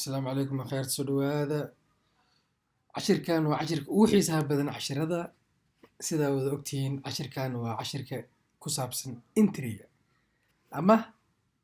السلام عليكم خير سودو هذا عشر كان وعشر وحيسها بدن عشر هذا سيدا وقتين عشر كان وعشر كسابسن انتريا أما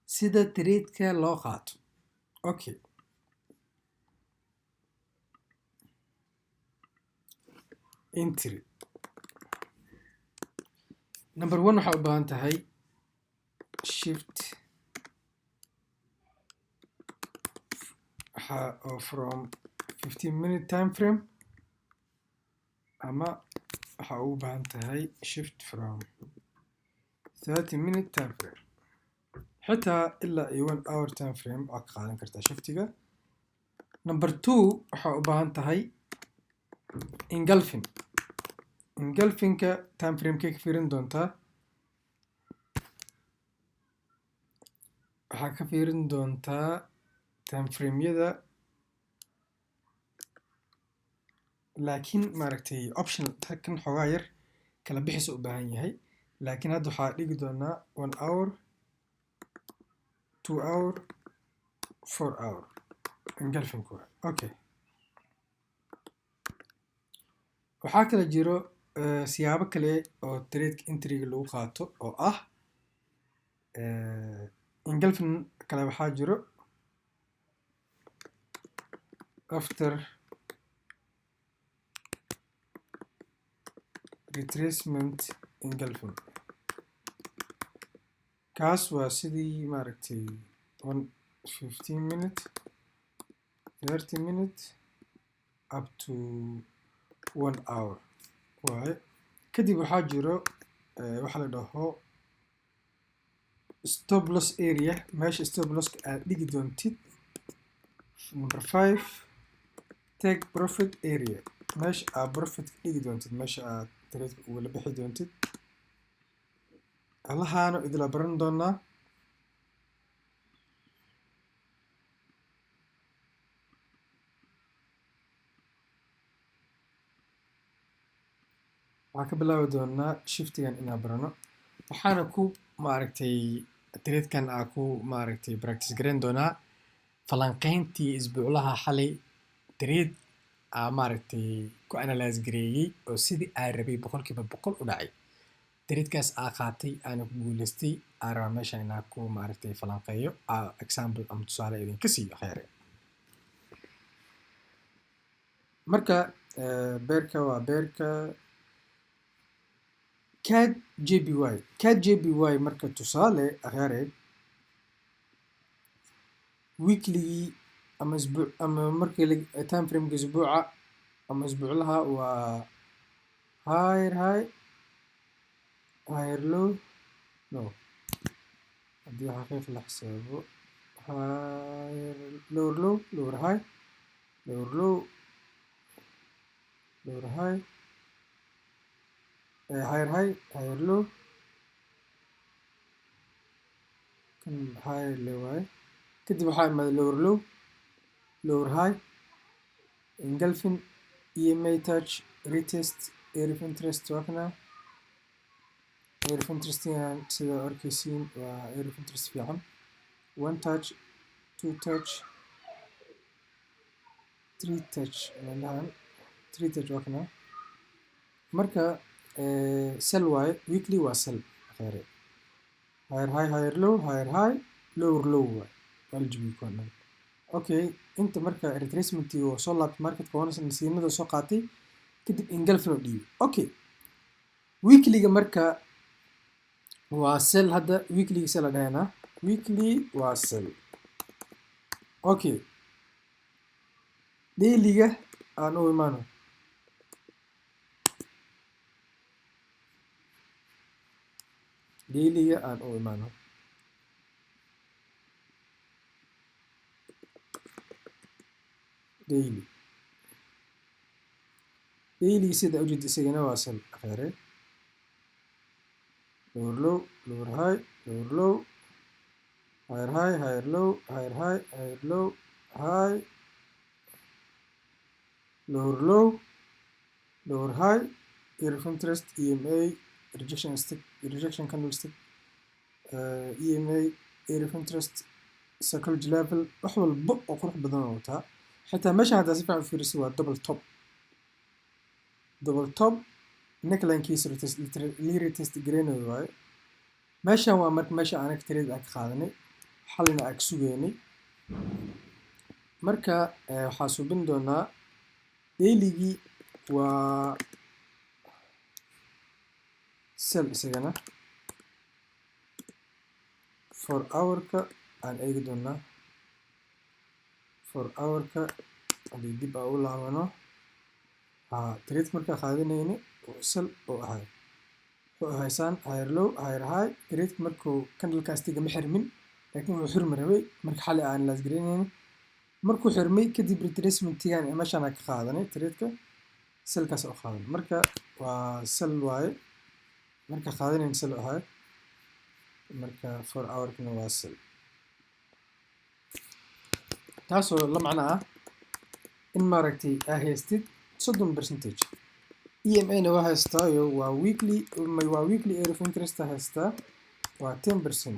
سيدا تريد كلاقات أوكي انتري نمبر 1 waxaa u baahan tahay shift from 15-minute time frame ama waxaa u baahan tahay shift from 30-minute time frame xitaa ilaa iyo 1 hour time frame waa ka qaadan kartaa shiftiga. Number 2 waxaa u baahan tahay engulfingka time framekay ka fiirin doontaa waxaa ka fiirin doontaa time frameyada laakiin maaragtay option kan xogaa yar kala bixis u baahan yahay laakiin hadda waxaa dhigi doonaa 1 hour 2 hour 4 hour engulfingku okay. waxaa kala jiro siyaabo kale oo trade entryga lagu qaato oo ah engulfing kale waxaa jiro after retracement engulfing kaas waa sidii maaragtay 15-minute 30-minute up to 1 hour waaye. kadib waxaa jiro waxa la dhaho stop loss area meesha stop loss aad dhigi doontid. Number 5 take profit area meesha aad profit dhigi doontid meesha aad trade wala bixi doontid allahaana idila baran doonaa. waxaan ka bilaabi doonaa shiftigan inaan barano waxaana ku maaragtay tradekan aan ku maaragtay practice gareyn doonaa falanqeyntii isbuuclaha xalay trade aan maaragtay ku analyze gareeyay oo sidii aan rabay 100% u dhacay tradekaas aan qaatay aan ku guuleystay aan rabaa meesha inaan ku maaragtay falanqeeyo example ama tusaale idinka siiyo khayr. marka beerka waa beerka CAD JPY marka tusaale akhyaareed weekly ama isbuuc ama markii time frame isbuuca ama isbuuclaha waa higher low no haddii xaqiiq la xisaabo lower low lower high lower low lower high higher low kan higher low waaye kadib waxaa imaada lower low lower high engulfing EMA touch retest area of interest waa kana area of interest sida arkaysiin waa area of interest fiican 1 touch 2 touch 3 touch meelahan 3 touch waa kana marka sell waaye weekly waa sell khayre higher high higher low higher high lower low waaye LGB koonan okay. inta marka retracement oo soo laabtay market koonsan nasiinada soo qaatay kadib engulfing oo dhiibay okay. weeklyga marka waa sell hadda weeklyga sell dhahayna weekly waa sell okay. dailyga aan u imaano dailyga aan u imaano daily sida ujeed isagana waa sell khayre lower low lower high lower low higher high higher low higher high higher low high lower low lower high area of interest EMA rejection candlestick EMA area of interest psychology level wax walba oo qurux badan oo wataa xitaa meeshan haddaa si fiican u fiiriso waa double top neckline-kiisa liri test gareynayo waaye meeshan waa marka meesha anaga trade aan ka qaadanay xalina aan ka sugeynay marka waxaa subin doonaa dailygii waa sell isagana 4 hour-ka aan eegi doonaa 4 hour-ka haddii dib aan u laabano trade markaa qaadanayna sell oo ahay wuxuu ahaysaan higher low higher high trade markuu candlekaas tiga ma xirmin laakiin wuxuu xirmi rabay marka xali aan laas gareynayna markuu xirmay kadib retracement-tigan meeshaan aan ka qaadanay trade-ka sellkaas oo qaadan marka waa sell waaye marka qaadanayna sell ahay marka 4 hour-kana waa sell taasoo la macno ah in maaragtay aa haystid 30% EMA-na waa haystaayo waa weekly area of interest haystaa waa 10%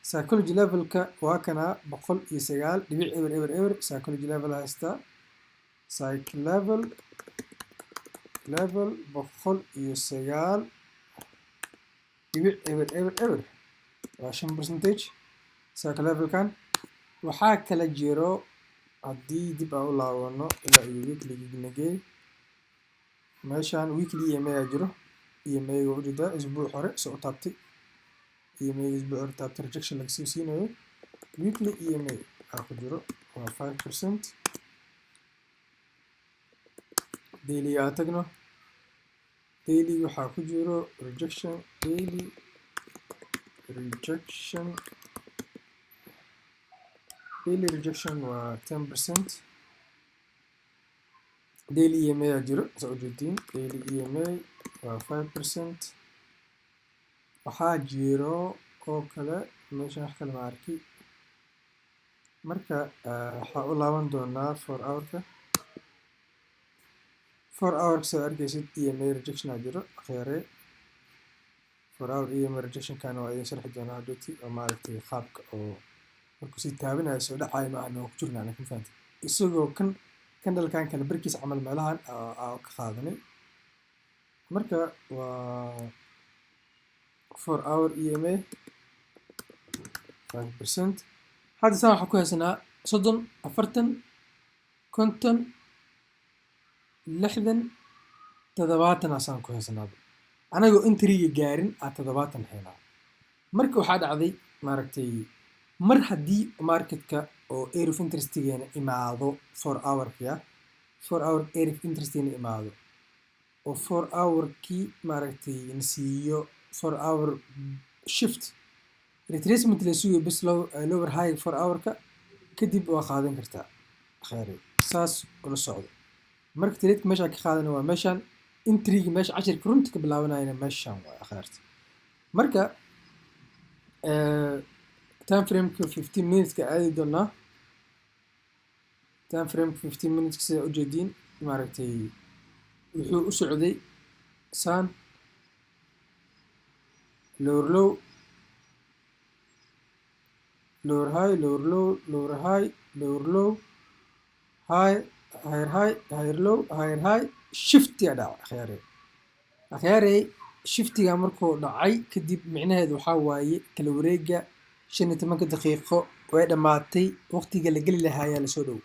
psychology level-ka waa kana 109.eber psychology level haystaa psych level 109.eber waa 5% psych level-kan waxaa kala jiro haddii dib aan u laabano ilaa iyo weekly nagey meeshaan weekly EMA aa jiro EMA-ga u jeedaa isbuuc hore soo taabtay EMA-ga isbuuc hore taabtay rejection laga soo siinayo weekly EMA aa ku jiro waa 5% daily aa tagno daily waxaa ku jiro rejection daily rejection waa 10% daily EMA aa jiro soo ujeedin daily EMA waa 5% waxaa jiro oo kale meeshan wax kale ma arki marka waxaa u laaban doonaa 4 hour-ka 4 hour-ka soo arkaysid EMA rejection aa jiro kheyre 4 hour EMA rejection-kana waa idin sharxi doonaa hadhooti oo maaragtay qaabka oo markuu sii taabanayo soo dhacayo ma aan ku jirnaa anaga fahanta isagoo candlekan kale barkiis camal meelahan aa ka qaadanay marka waa 4 hour EMA 5% hadda saan waxaa ku haysanaa 30 40 50 60 70 asaan ku haysanaa anagoo intriga gaarin aa 70 helaa marka waxaa dhacday maaragtay mar haddii marketka oo area of interest-geena imaado 4 hour-ka 4 hour area of interest-geena imaado oo 4 hour-kii maaragtay nasiiyo 4 hour shift retracement la sugayo bis lower high 4 hour-ka kadib waa qaadan kartaa kheyre saas ula socdo marka trade-ka meesha ka qaadana waa meeshan intriga meesha cashirka runta ka bilaabanayna meeshan waa kheyrta marka time frame-ka 15 minutes-ka aadi doonaa time frame-ka 15 minutes-ka sida ujeediin maaragtay wuxuu u socday saan lower low lower high lower low lower high lower low high higher high higher low higher high shiftiga dhacay akhyaarey shiftiga markuu dhacay kadib micnaheedu waxaa waaye kala wareega 15 daqiiqo way dhamaatay waqtiga la geli lahaa ayaa lasoo dhow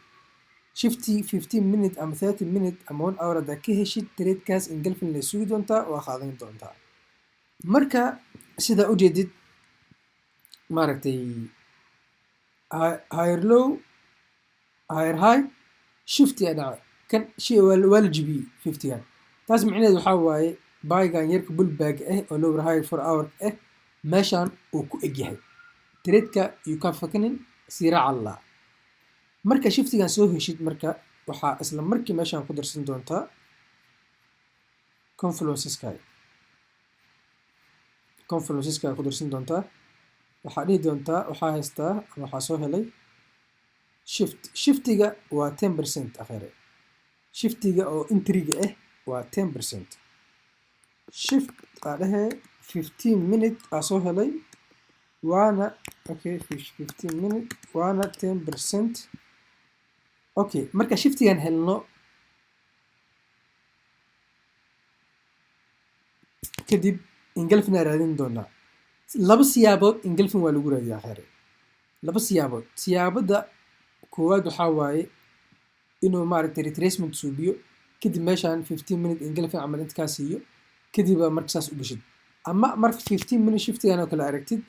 shifti 15 minute ama 30 minute ama 1 hour haddaa ka heshid trade-kaas ingilfin la sugi doontaa waa qaadan doontaa marka sidaa ujeedid maaragtay higher low higher high shiftiga dhacay kan shay waa la jibiyey 50-gan taas micnaheedu waxaa waaye buygan yarka bullback ah oo lower high 4 hour ah meeshan uu ku egyahay trade-ka you can fakinin siraac allah marka shiftigan soo heshid marka waxaa isla markii meeshan ku darsan doontaa confluenceska ku darsan doontaa waxaa dhihi doontaa waxaa haystaa ama waxaa soo helay shiftiga waa 10% akhire shiftiga oo intriga ah waa 10% shift aa dhahee 15 minute aa soo helay وانا اوكي في 15 minute وانا 10%. اوكي marka shiftigan helno kadib engulfin raadin doonaa laba siyaabood engulfin waa lagu raadiyaa khayr laba siyaabood siyaabada koowaad waxaa waaye inuu maaragtay retracement suubiyo kadib meeshaan 15 minute engulfin camal inta kaa siiyo kadib marka saas u gashid ama marka 15 minute shiftigan oo kale aragtid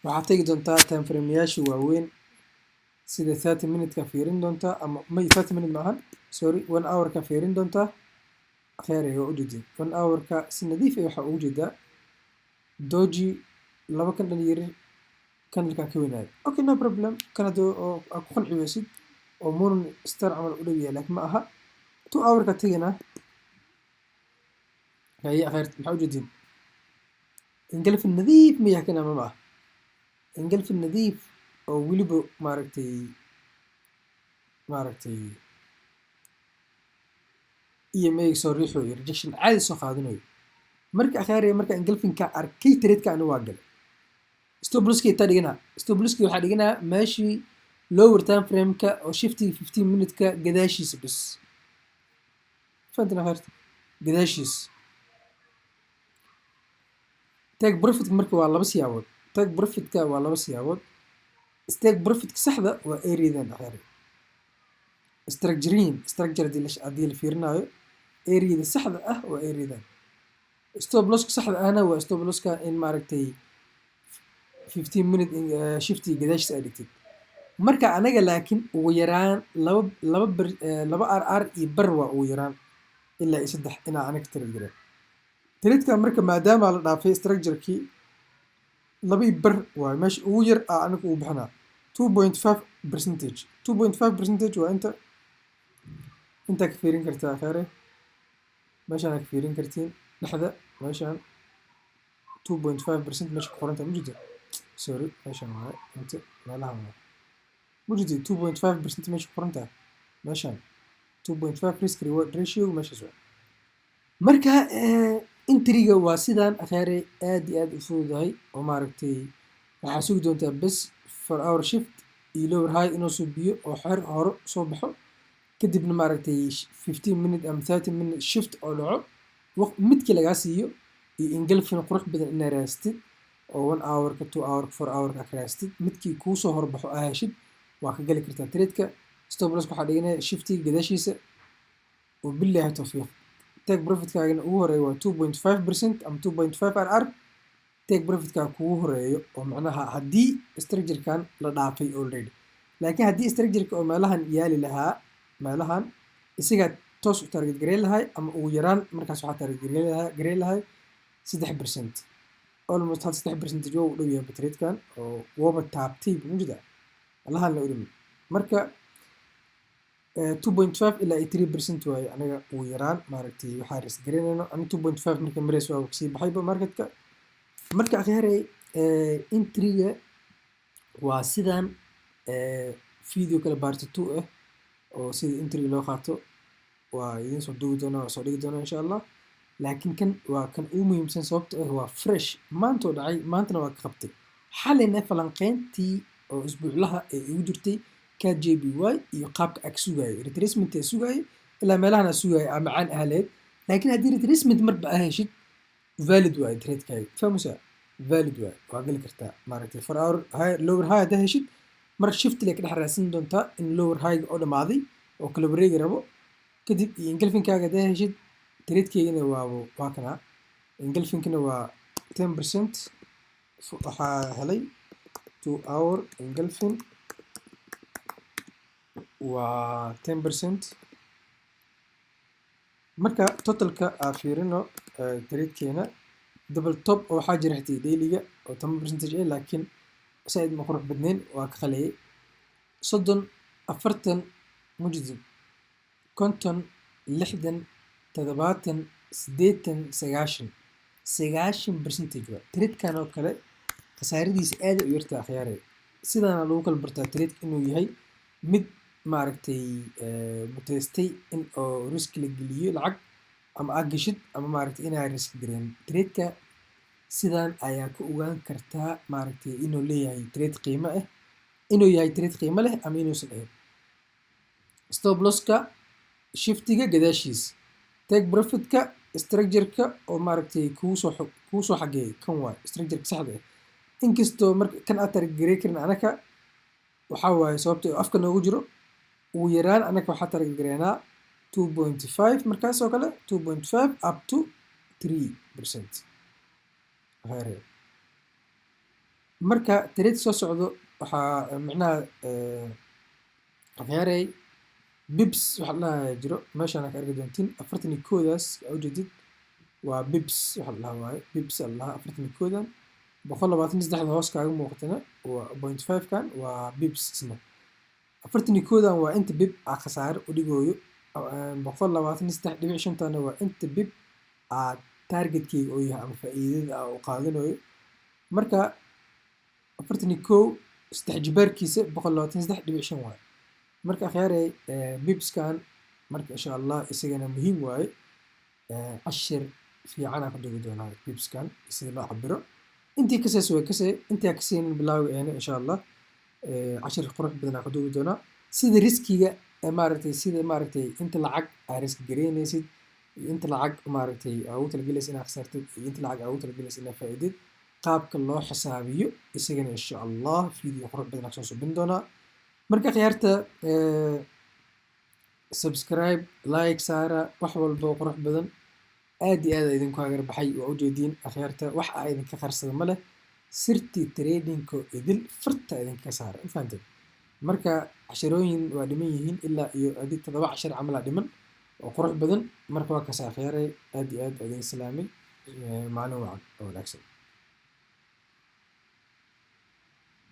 waxaad tegi doontaa time frameyaasha waaweyn sida 30 minute ka fiirin doontaa ama may 30 minute maahan sorry 1 hour ka fiirin doontaa khayr ay u jeedin 1 hour ka si nadiif ah waxa uu jeedaa doji laba kan dhalinyaro kan ka weynaay okay no problem kana doo oo ku qanciyaysid oo moon star amal u dhawiya laakiin ma aha 2 hour ka tagana hay khayr maxaa u jeedin engulfin nadiif miyaa kana ma aha engulfin nadiif oo weliba maaragtay iyo may soo riixooyo rejection caadi soo qaadanayo marka akhaariya marka engulfinka arkay trade-ka anu waa galay stop loss-ka inta dhigana stop loss-ka waxaa dhiganaa meeshii lower time frame-ka oo shifty 15 minute-ka gadaashiisa bas fahantana khayrta gadaashiis take profit marka waa laba siyaabood take profit-ka waa laba siyaabood take profit-ka saxda waa area-dan akhaariya structure haddii la fiirinayo area-da saxda ah waa area-dan stop loss-ka saxda ahna waa stop loss-ka in maaragtay 15 minute shifty gadaashiisa ay dhigtid marka anaga laakiin ugu yaraan laba RR iyo bar waa ugu yaraan ilaa iyo 3 inaa anaga trade garan trade-ka marka maadaama la dhaafay structure-kii laba iyo bar waa meesha ugu yar anaga ugu bixinaa 2.5%. 2.5% waa inta ka fiirin kartaa khayre meeshaan ka fiirin kartiin dhexda meeshaan 2.5% meesha ku qoranta mujida sorry meeshaan waa inta meelaha waa mujida 2.5% meesha ku qoranta meeshaan 2.5 risk reward ratio meeshaas waa marka intriga waa sidaan khayre aad iyo aad u fududahay oo maaragtay waxaa sugi doontaa bes for our shift iyo lower high inuu suubiyo oo xer hore soo baxo kadibna maaragtay 15 minute ama 30 minute shift oo dhaco midkii lagaa siiyo iyo engulfin qurux badan inaa raastid oo 1 hour ka 2 hour 4 hour ka raastid midkii kuu soo horbaxo aa heshid waa ka gali kartaa trade-ka stop loss waxaa dhiganaya shiftiga gadaashiisa oo billahi tawfiiq take profit-kaagana ugu horeeyo waa 2.5% ama 2.5 RR take profit-ka kugu horeeyo oo macnaha haddii structure-kan la dhaafay already laakiin haddii structure-ka oo meelahan yaali lahaa meelahan isagaa toos u target gareyn lahay ama ugu yaraan markaas waxaa target gareyn lahay 3% almost hal 3% joo u dhow yahay trade-kan oo waba taabtay mujida allahan la udhimi marka 2.5 ilaa 3% waaye anaga ugu yaraan maaragtay waxaa risk gareynayno ani 2.5 marka mareys waa kasii baxayba marketka marka akhyarey intriga waa sidaan video kale part 2 ah oo sida intriga loo qaato waa idin soo duubi doonaa waa soo dhigi doonaa insha allah laakiin kan waa kan ugu muhiimsan sababta ah waa fresh maanta oo dhacay maantana waa ka qabtay xalina falanqeyntii oo isbuuclaha ee igu jirtay KJBY iyo qaabka ag sugayo retracement ee sugayo ilaa meelahan sugayo ama macaan ahleed laakiin haddii retracement marba ah heshid valid waa trade-kaaga fahmaysaa valid waa gali kartaa maaragtay for hour high lower high haddaa heshid mar shift le ka dhex raadsan doontaa in lower high oo dhamaaday oo kala wareegi rabo kadib iyo engulfinkaaga haddaa heshid trade-kaygana waa kana engulfinkana waa 10% waxaa helay 2 hour engulfin waa 10% marka totalka aa fiirino trade-keena double top oo waxaa jira xitay daily-ga oo 10% ah laakiin saaid ma qurux badnayn waa ka qaliyay 30 40 mujizib 50 60 70 80 90% waa trade-kan oo kale khasaaradiisa aad u yartaa khiyaaray sidaana lagu kala bartaa trade inuu yahay mid maaragtay mutaystay in oo risk la geliyo lacag ama aad gashid ama maaragtay inaa risk gareen trade-ka sidaan ayaa ku ogaan kartaa maaragtay inuu leeyahay trade qiimo ah, inuu yahay trade qiimo leh ama inuusan ahayn. Stop losska shiftiga gadaashiis, take profitka structure-ka oo maaragtay kugu soo xageeyay kan waay structure-ka saxda ah. Inkastoo marka kan aad target gareyn karin anaka waxaa waaye sababta oo afka noogu jiro ugu yaraan anaka waxaa target gareynaa 2.5 markaas oo kale 2.5 up to 3%. marka trade soo socdo waxaa macnaha akhyaarey bips waxa la dhahaa jiro meeshaan ka arki doontiin 41daas ujeedid waa bips waxa la dhahaa waaye bips allah 41dan 123 hoos kaaga muuqatana waa 0.5 kan waa bips isna 41dan waa inta bip aa khasaare u dhigooyo 123.5 tana waa inta bip aa targetkeyga oo yahay ama faa'iidada aa u qaadanayo. marka 41 saddex jibaarkiisa 123.5 waaye. marka akhyaarey bipskan marka insha allah isagana muhiim waaye. cashir fiican aan ka duubi doonaa bipskan sida loo cabiro. intii kasees way kasee intii aan kaseenin bilowga eena insha allah cashir qurux badan aan ka duubi doonaa sida riskiga maaragtay sida maaragtay inta lacag aa risk gareynaysid iyo inta lacag maaragtay aa ugu talagelaysa inaad khasaartid iyo inta lacag aa ugu talagelaysa inaad faa'iidid qaabka loo xisaabiyo isagana insha allah video qurux badan aan soo subin doonaa. marka khiyaarta subscribe like saara wax walba qurux badan aad iyo aad idinku hagar baxay waa ujeediin akhyaarta wax aa idinka qarsada ma leh sirtii tradingko idil farta idinka saara fahanteen. marka casharooyin waa dhiman yihiin ilaa iyo adig 7 cashar camal aa dhiman oo qurux badan. marka waa kaas akhyaarey aad iyo aad idin salaamay maalin wacan oo wanaagsan.